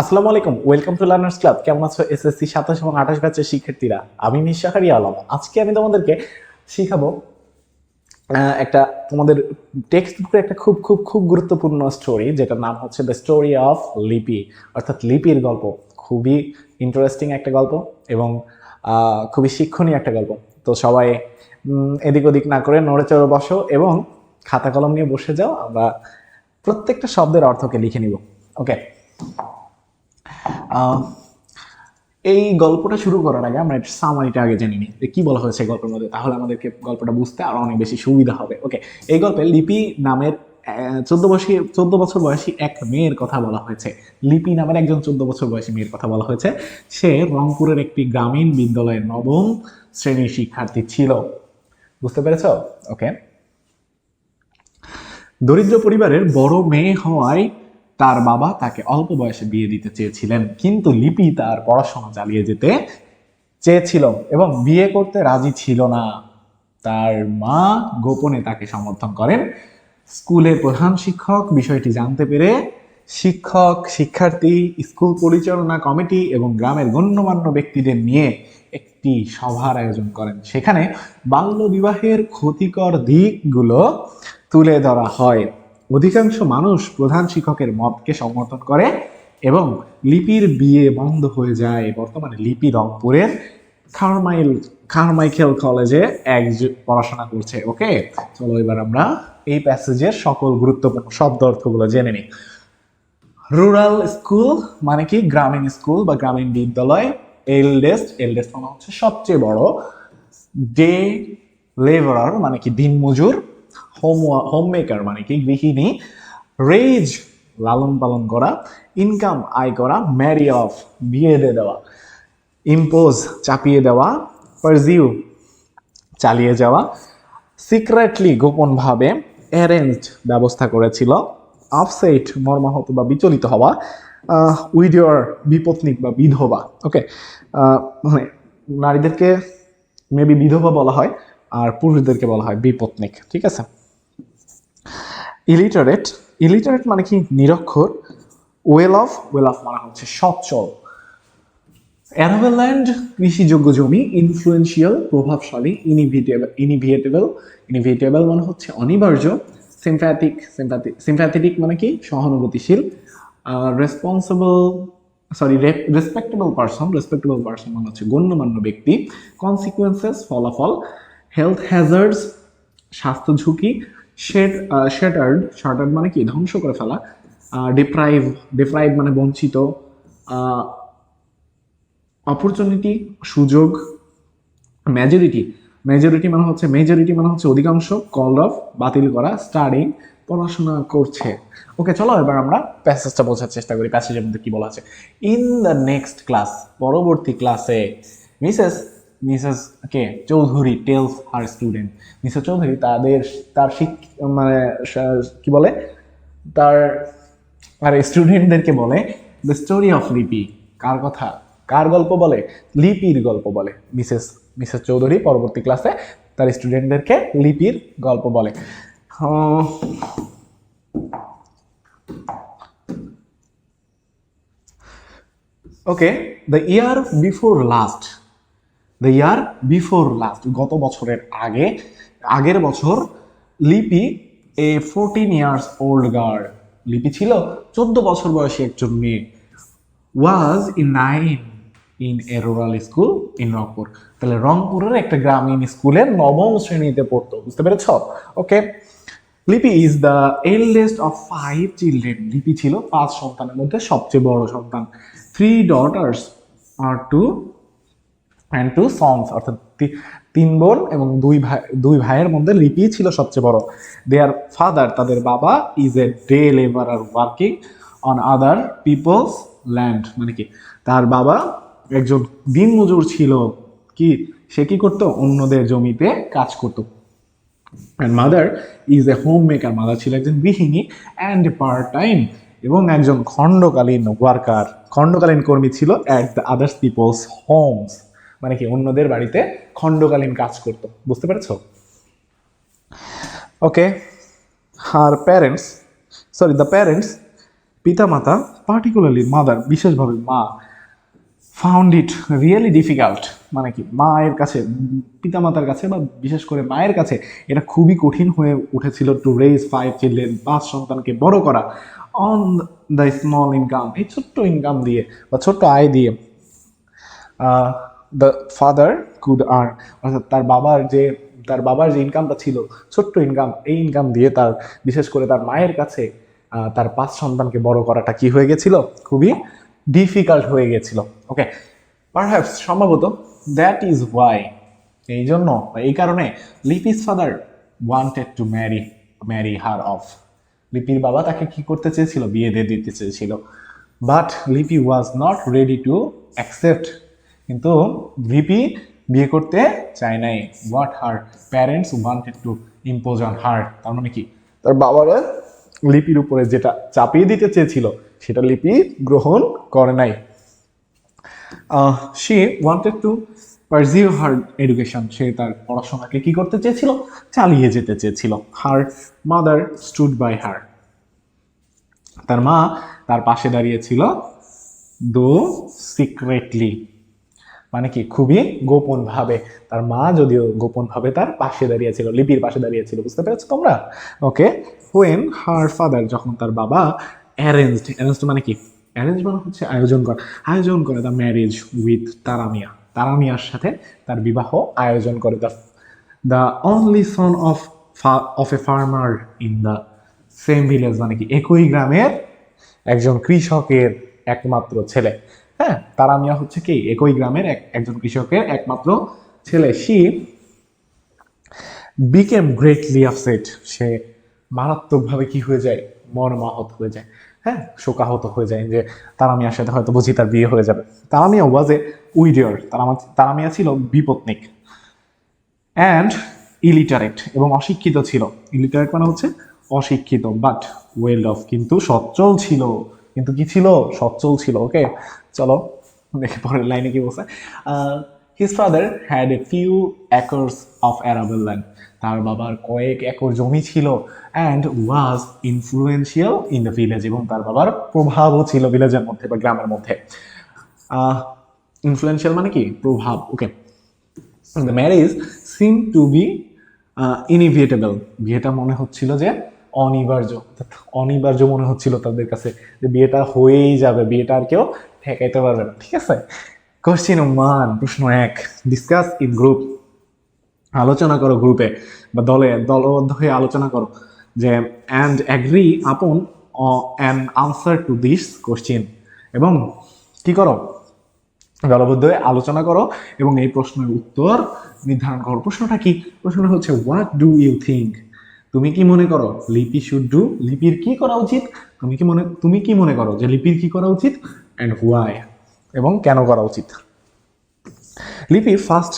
আসসালামু আলাইকুম, welcome to learners club. কেমন আছো এসএসসি 27 এবং 28 ব্যাচের শিক্ষার্থীরা? আমি মিশাহারি আলম। আজকে আমি তোমাদেরকে শিখাবো একটা তোমাদের টেক্সট বুকের একটা খুব খুব খুব গুরুত্বপূর্ণ স্টোরি, যেটার নাম হচ্ছে দ্য স্টোরি অফ লিপি, অর্থাৎ লিপির গল্প। খুবই ইন্টারেস্টিং একটা গল্প এবং খুবই শিক্ষণীয় একটা গল্প। তো সবাই এদিক ওদিক না করে নড়ে চড়ে বসো এবং খাতা কলম নিয়ে বসে যাও। আমরা প্রত্যেকটা শব্দের অর্থকে লিখে নিব। ওকে, এই গল্পটা শুরু করার আগে আমরা একটা সামারিটা আগে জেনে নিই যে কি বলা হয়েছে গল্পের মধ্যে, তাহলে আমাদেরকে গল্পটা বুঝতে আরো অনেক বেশি সুবিধা হবে। ওকে, এই গল্পে লিপি নামের 14 বছর বয়সী এক মেয়ের কথা বলা হয়েছে। লিপি নামের একজন 14 বছর বয়সী মেয়ের কথা বলা হয়েছে। সে রংপুরের একটি গ্রামীণ বিদ্যালয়ের নবম শ্রেণীর শিক্ষার্থী ছিল। বুঝতে পেরেছ? ওকে, দরিদ্র পরিবারের বড় মেয়ে হওয়ায় তার বাবা তাকে অল্প বয়সে বিয়ে দিতে চেয়েছিলেন, কিন্তু লিপি তার পড়াশোনা চালিয়ে যেতে চেয়েছিল এবং বিয়ে করতে রাজি ছিল না। তার মা গোপনে তাকে সমর্থন করেন। স্কুলের প্রধান শিক্ষক বিষয়টি জানতে পেরে শিক্ষক, শিক্ষার্থী, স্কুল পরিচালনা কমিটি এবং গ্রামের গণ্যমান্য ব্যক্তিদের নিয়ে একটি সভার আয়োজন করেন। সেখানে বাল্য বিবাহের ক্ষতিকর দিকগুলো তুলে ধরা হয়। অধিকাংশ মানুষ প্রধান শিক্ষকের মতকে সমর্থন করে এবং লিপির বিয়ে বন্ধ হয়ে যায়। বর্তমানে লিপি রংপুরের কারমাইকেল কলেজে পড়াশোনা করছে। ওকে, চলো এবার আমরা এই প্যাসেজের সকল গুরুত্বপূর্ণ শব্দ অর্থগুলো জেনে নিই। রুরাল স্কুল মানে কি? গ্রামীণ স্কুল বা গ্রামীণ বিদ্যালয়। এলডেস্ট মানে হচ্ছে সবচেয়ে বড়। ডে লেবারার মানে কি? দিনমজুর। হোমমেকার মানে কি? গৃহিণী। রেজ লালন পালন করা। ইনকাম আয় করা। ম্যারি অফ বিয়ে দিয়ে দেওয়া। ইম্পোজ চাপিয়ে দেওয়া। পারজিউ চালিয়ে যাওয়া। সিক্রেটলি গোপনভাবে। অ্যারেঞ্জড ব্যবস্থা করেছিল। আপসেট মর্মাহত বা বিচলিত হওয়া। উইডোর বিপত্নিক বা বিধবা। ওকে, মানে নারীদেরকে মেবি বিধবা বলা হয় আর পুরুষদেরকে বলা হয় বিপত্নিক। ঠিক আছে। ইলিটারেট মানে কি? নিরক্ষর। ওয়েল অফ মানে হচ্ছে সচ্ছল। অ্যারাভেল্যান্ড কৃষিযোগ্য জমি। ইনফ্লুয়েন্সিয়াল প্রভাবশালী। ইনিভিটেবল মানে হচ্ছে অনিবার্য। সিম্প্যাথেটিক মানে কি? সহানুভূতিশীল। রেসপেক্টেবল পারসন মানে হচ্ছে গণ্যমান্য ব্যক্তি। কনসিকুয়েন্সেস ফলাফল। হেলথ হ্যাজার্ডস স্বাস্থ্য ঝুঁকি। শাটার্ড মানে কি? ধ্বংস করে ফেলা। ডিপ্রাইভ মানে বঞ্চিত। অপরচুনিটি সুযোগ। মেজরিটি মানে হচ্ছে অধিকাংশ। কল অফ বাতিল করা। স্টাডিং পড়াশোনা করছে। ওকে, চলো এবার আমরা প্যাসেজটা বোঝার চেষ্টা করি। প্যাসেজের মধ্যে কি বলা আছে? ইন দ্য নেক্সট ক্লাস, পরবর্তী ক্লাসে Mrs K Chowdhury tells her student. Mrs Chowdhury তার মানে কি বলে, তার স্টুডেন্টদেরকে বলে দ্য স্টোরি অফ লিপি। কার কথা? কার গল্প বলে? লিপির গল্প বলে। মিসেস চৌধুরী পরবর্তী ক্লাসে তার স্টুডেন্টদেরকে লিপির গল্প বলে। ওকে, দ্য ইয়ার বিফোর লাস্ট, গত বছরের আগের বছর, লিপি এ 14 ইয়ার্স ওল্ড গার্ল, লিপি ছিল 14 বছর বয়সী একজন মেয়ে। Was in a rural school in Rangpur, তাহলে রংপুরের একটা গ্রামীণ স্কুলের নবম শ্রেণীতে পড়তো। বুঝতে পেরেছ? ওকে, লিপি is the eldest of 5 children, লিপি ছিল 5 সন্তানের মধ্যে সবচেয়ে বড় সন্তান। 3 daughters আর 2 sons, অর্থাৎ 3 বোন এবং 2 ভাইয়ের মধ্যে লিপি ছিল সবচেয়ে বড়। দেয়ার ফাদার, তাদের বাবা, is a day labourer working on other people's land, মানে কি? তার বাবা একজন দিনমজুর ছিল। কি সে কি করতো? অন্যদের জমিতে কাজ করতো। And mother is a home maker, mother ছিল একজন গৃহিণী। অ্যান্ড পার্ট টাইম, এবং একজন খণ্ডকালীন কর্মী ছিল at the others people's homes, মানে কি? অন্যদের বাড়িতে খণ্ডকালীন কাজ করতো। বুঝতে পেরেছ? ওকে, দ্য প্যারেন্টস পিতামাতা পার্টিকুলারলি মাদার বিশেষভাবে মা ফাউন্ড ইট রিয়েলি ডিফিকাল্ট, মানে কি মায়ের কাছে, পিতামাতার কাছে বা বিশেষ করে মায়ের কাছে এটা খুবই কঠিন হয়ে উঠেছিল টু রেজ 5 চিলড্রেন, 5 সন্তানকে বড় করা অন দ্য স্মল ইনকাম, এই ছোট্ট ইনকাম দিয়ে বা ছোট্ট আয় দিয়ে। দ্য ফাদার কুড আর্ন, অর্থাৎ তার বাবার যে ইনকামটা ছিল ছোট্ট ইনকাম, এই ইনকাম দিয়ে তার বিশেষ করে তার মায়ের কাছে তার 5 সন্তানকে বড় করাটা কি হয়ে গেছিল, খুবই ডিফিকাল্ট হয়ে গেছিল। ওকে, পারহ্যাপস সম্ভবত দ্যাট ইজ ওয়াই, এই জন্য এই কারণে Lipi's father wanted to marry her of, লিপির বাবা তাকে কি করতে চেয়েছিল, বিয়ে দিয়ে দিতে চেয়েছিল। বাট লিপি was not ready to accept, কিন্তু লিপি বিয়ে করতে চায় নাই। What her parents wanted to impose on her, তার মানে কি তার বাবারা লিপির উপরে যেটা চাপিয়ে দিতে চেয়েছিল সেটা লিপি গ্রহণ করে নাই। she wanted to pursue her education, সে তার পড়াশোনাকে কি করতে চেয়েছিল, চালিয়ে যেতে চেয়েছিল। her mother stood by her, তার মা তার পাশে দাঁড়িয়েছিল, though secretly, মানে কি খুবই গোপন ভাবে, তার মা যদিও গোপন ভাবে তার পাশে দাঁড়িয়েছিল, লিপির পাশে দাঁড়িয়েছিল, বুঝতে পেরেছো তোমরা? ওকে, when her father, যখন তার বাবা arranged মানে কি, অ্যারেঞ্জ মানে হচ্ছে আয়োজন করে দ্য ম্যারেজ উইথ তারামিয়ার সাথে তার বিবাহ আয়োজন করে। The only son of a farmer in the same village, মানে কি একই গ্রামের একজন কৃষকের একমাত্র ছেলে। হ্যাঁ, তারামিয়া হচ্ছে কি একই গ্রামের একজন কৃষকের একমাত্র ছেলে। শি বিকেম গ্রেটলি আপসেট, সে মারাত্মকভাবে কি হয়ে যায়, মর্মাহত হয়ে যায়, হ্যাঁ শোকাহত হয়ে যায় যে তারামিয়ার সাথে হয়তো বুঝি তার বিয়ে হয়ে যাবে। তারামিয়া ওয়াজ এ উইডিওর, তারামিয়া ছিল বিপত্নিক, অ্যান্ড ইলিটারেট, এবং অশিক্ষিত ছিল। ইলিটারেট মানে হচ্ছে অশিক্ষিত, বাট ওয়েল অফ, কিন্তু সচ্ছল ছিল, কিন্তু কি ছিল, সচ্ছল ছিল। ওকে, চলো দেখে পরের লাইনে কি বলছে। His father had a few acres of arable land, তার বাবার কয়েক একর জমি ছিল, and was influential in the village, এবং তার বাবার প্রভাবও ছিল ভিলেজের মধ্যে বা গ্রামের মধ্যে। ইনফ্লুয়েন্সিয়াল মানে কি প্রভাব। Okay, the marriage seem to be inevitable, বিয়েটা মনে হচ্ছিল যে অনিবার্য মনে হচ্ছিল তাদের কাছে, যে বিয়েটা হয়েই যাবে, বিয়েটা আর কেউ ঠেকাইতে পারবে না। ঠিক আছে, কোশ্চেন 1, প্রশ্ন 1, ডিসকাস ইন গ্রুপ, আলোচনা করো গ্রুপে বা দলবদ্ধ হয়ে আলোচনা করো, যে অ্যান্ড অ্যাগ্রি আপন an answer to this question, এবং কি করো, দলবদ্ধ হয়ে আলোচনা করো এবং এই প্রশ্নের উত্তর নির্ধারণ করো। প্রশ্নটা কি, প্রশ্নটা হচ্ছে হোয়াট ডু ইউ থিঙ্ক, তুমি কি মনে করো লিপি শুড ডু, লিপির কি করা উচিত, তুমি কি মনে করো যে লিপির কি করা উচিত, অ্যান্ড হোয়াই, এবং কেন করা উচিত। Lipi first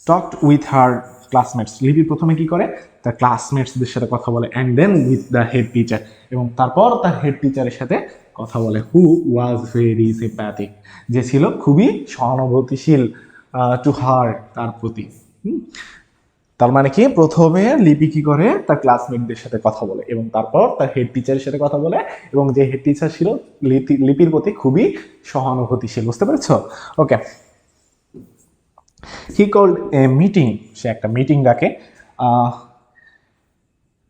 talked with her classmates, Lipi প্রথমে কি করে, তার ক্লাসমেটসদের সাথে কথা বলে, and then with the head teacher, এবং তারপর তার হেড টিচারের সাথে কথা বলে, হু ওয়াজ ভেরি সিম্প্যাথিক, যে ছিল খুবই সহানুভূতিশীল টু হার, তার প্রতি। তার মানে কি প্রথমে লিপি কি করে, তার ক্লাসমেটদের সাথে কথা বলে এবং তারপর তার হেড টিচারের সাথে কথা বলে, এবং যে হেড টিচার ছিল লিপির প্রতি খুবই সহানুভূতিশীল, বুঝতে পেরেছ? ওকে, হি কল্ড এ মিটিং, সে একটা মিটিং ডাকে,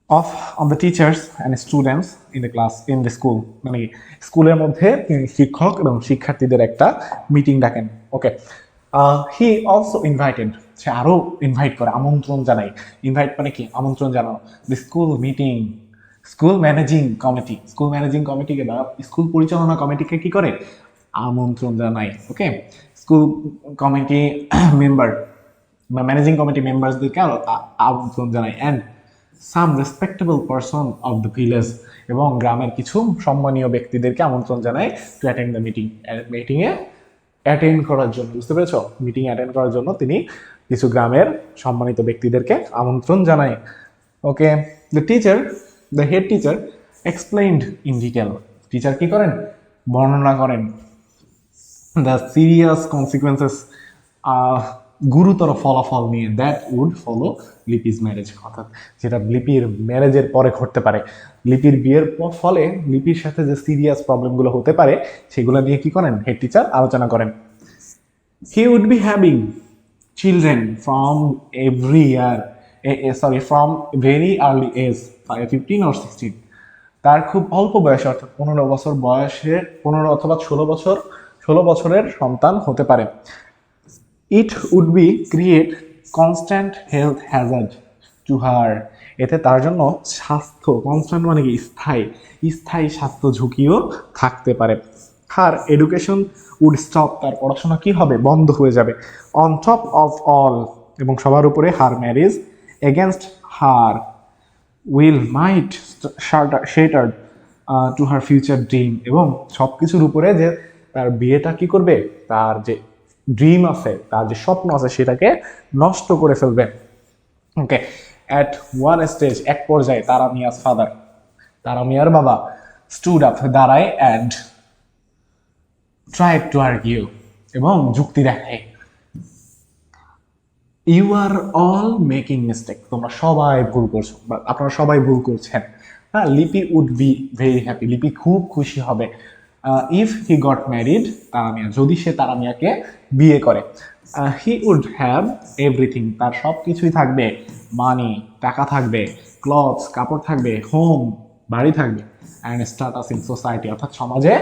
of the teachers and students in the school, মানে স্কুলের মধ্যে তিনি শিক্ষক এবং শিক্ষার্থীদের একটা মিটিং ডাকেন। ওকে, হি অলসো ইনভাইটেড, সে আরও ইনভাইট করে, আমন্ত্রণ জানায়। ইনভাইট মানে কি, আমন্ত্রণ জানানো। দ্য স্কুল ম্যানেজিং কমিটিকে বা স্কুল পরিচালনা কমিটিকে কি করে, আমন্ত্রণ জানায়। ওকে, স্কুল কমিটি মেম্বার বা ম্যানেজিং কমিটি মেম্বারসদেরকে আমন্ত্রণ জানায়, and some respectable person of the village, এবং গ্রামের কিছু সম্মানীয় ব্যক্তিদেরকে আমন্ত্রণ জানায় টু অ্যাটেন্ড দ্য মিটিংয়ে অ্যাটেন্ড করার জন্য, বুঝতে পেরেছো? মিটিং অ্যাটেন্ড করার জন্য তিনি কিছু গ্রামের সম্মানিত ব্যক্তিদেরকে আমন্ত্রণ জানায়। Okay, the head teacher explained in detail, teacher কি করেন, বর্ণনা করেন, দ্য সিরিয়াস কনসিকুয়েন্সেস গুরুতর ফলাফল নিয়ে, that would follow Lipi's marriage, অর্থাৎ যেটা লিপির ম্যারেজের পরে ঘটতে পারে। লিপির বিয়ের ফলে লিপির সাথে যে সিরিয়াস প্রবলেমগুলো হতে পারে সেগুলো নিয়ে কি করেন হেড টিচার আলোচনা করেন। He would be having children from every year, from very early age, 15 or 16। তার খুব অল্প বয়সে অর্থাৎ 15 বছর বয়সের 15 অথবা 16 বছরের সন্তান হতে পারে। It would be create constant health hazard to her, এতে তার জন্য স্বাস্থ্য, কনস্ট্যান্ট মানে কি স্থায়ী, স্থায়ী স্বাস্থ্য ঝুঁকিও থাকতে পারে। হার এডুকেশন উড স্টপ, তার পড়াশোনা কি হবে বন্ধ হয়ে যাবে। অন টপ অফ অল, এবং সবার উপরে her marriage against her will might shattered to her future dream, এবং সব কিছুর উপরে যে তার বিয়েটা কি করবে, তার যে ড্রিম আছে, তার যে স্বপ্ন আছে সেটাকে নষ্ট করে ফেলবে। ওকে, অ্যাট ওয়ান স্টেজ, এক পর্যায়ে তারা মিয়াস ফাদার, তারা মিয়ার বাবা স্টুড আপ, দাঁড়ায়, অ্যান্ড ট্রাইড টু আর্গিউ, এবং যুক্তি দেখায়। You are all making mistake, তোমরা সবাই ভুল করছো, বা আপনারা সবাই ভুল করছেন। হ্যাঁ, লিপি উড বি ভেরি হ্যাপি, লিপি খুব খুশি হবে। If he got married, Taramia, যদি সে তারামিয়াকে বিয়ে করে। হি উড হ্যাভ এভরিথিং, তার সব কিছুই থাকবে, মানি, টাকা থাকবে, ক্লথস, কাপড় থাকবে, হোম, বাড়ি থাকবে, অ্যান্ড স্ট্যাটাস ইন সোসাইটি, অর্থাৎ সমাজে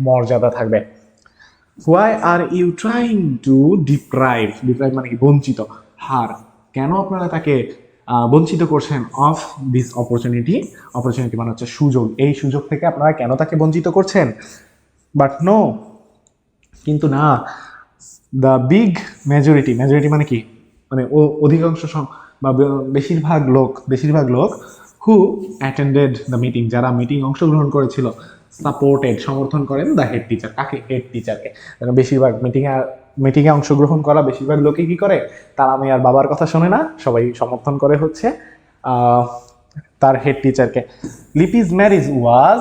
মর্যাদা থাকবে। Why are you trying to deprive, deprive মানে কি বঞ্চিত, হার, কেন আপনারা তাকে বঞ্চিত করছেন, অফ দিস অপরচুনিটি, অপরচুনিটি মানে হচ্ছে সুযোগ, এই সুযোগ থেকে আপনারা কেন তাকে বঞ্চিত করছেন। বাট নো, কিন্তু না, দ্য বিগ মেজরিটি, মেজরিটি মানে কি, মানে অধিকাংশ বা বেশিরভাগ লোক হু অ্যাটেন্ডেড দ্য মিটিং, যারা মিটিং অংশগ্রহণ করেছিল, সাপোর্টেড, সমর্থন করেন দ্য হেড টিচার, কাকে, হেড টিচারকে। বেশিরভাগ মিটিংয়ে অংশগ্রহণ করা বেশিরভাগ লোকই কি করে, তারা আমি আর বাবার কথা শোনে না, সবাই সমর্থন করে হচ্ছে তার হেড টিচারকে। Lipi's marriage was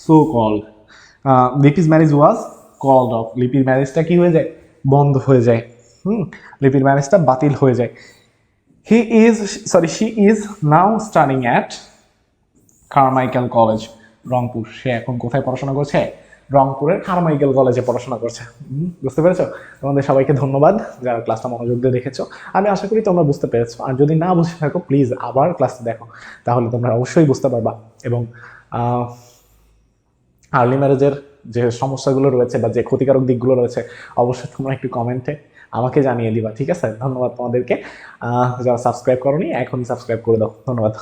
so called, Lipi's marriage was called off, লিপির ম্যারেজটা কি হয়ে যায়, বন্ধ হয়ে যায়। লিপির ম্যারেজটা বাতিল হয়ে যায়। She is now studying at Carmichael college, Rangpur. সে এখন কোথায় পড়াশোনা করছে, রংপুরের কারমাইকেল কলেজে পড়াশোনা করছে। বুঝতে পেরেছো? তোমাদের সবাইকে ধন্যবাদ যারা ক্লাসটা মনোযোগ দিয়ে দেখেছো। আমি আশা করি তোমরা বুঝতে পেরেছো, আর যদি না বুঝে থাকো প্লিজ আবার ক্লাসটা দেখো, তাহলে তোমরা অবশ্যই বুঝতে পারবা। এবং আর্লি ম্যারেজের যে সমস্যাগুলো রয়েছে বা যে ক্ষতিকারক দিকগুলো রয়েছে অবশ্যই তোমরা একটু কমেন্টে আমাকে জানিয়ে দিবা, ঠিক আছে? ধন্যবাদ তোমাদেরকে। যারা সাবস্ক্রাইব করোনি এখনই সাবস্ক্রাইব করে দাও। ধন্যবাদ।